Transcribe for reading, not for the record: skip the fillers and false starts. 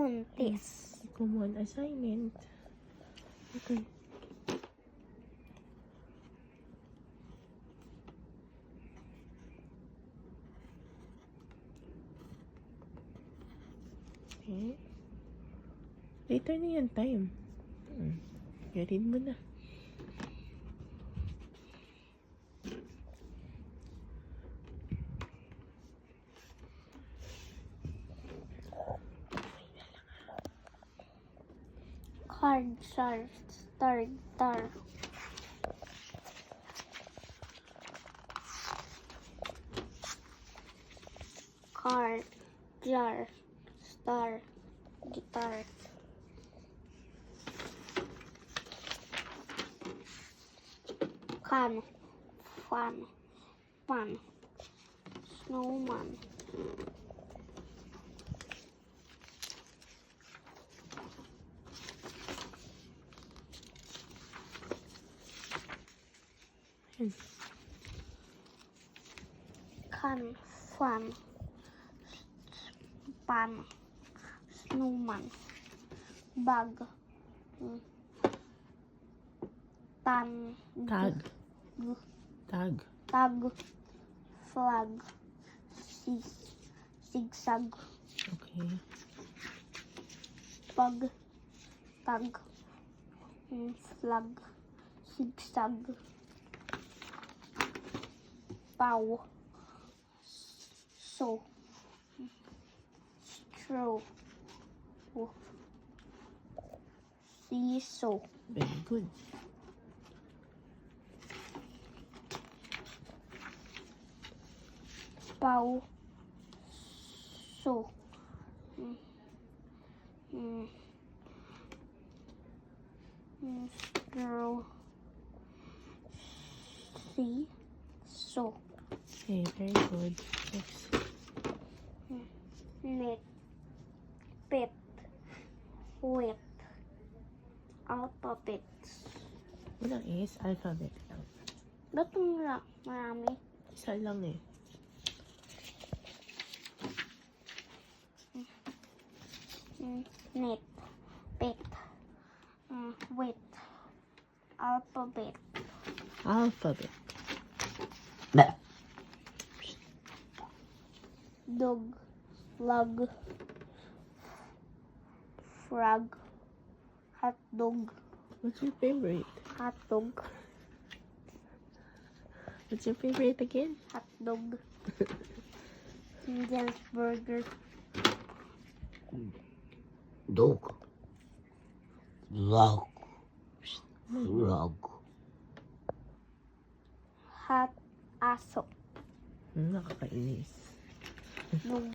buntis. Common assignment. Okay. Okay. Later na yan time. Read mo na. Card, star, star, star. Card, jar, star, guitar. Can, fun, snowman. Can, fun, pan, snowman, bag, Tag. flag, zigzag, Okay. bug, tag, flag, zigzag, bow, so, straw, seesaw, Very good. bow, so, straw, seesaw, Okay, very good. Next. net, pet, wet, alphabet. Walang is, alphabet lang. Ba't marami? Isa lang eh. Net, pet, wet, alphabet. Alphabet. Dog, log, frog, hot dog, What's your favorite? hot dog, What's your favorite again? hot dog, Angel's burger, Dog. Log. Log. hot aso, Nakakainis. lug,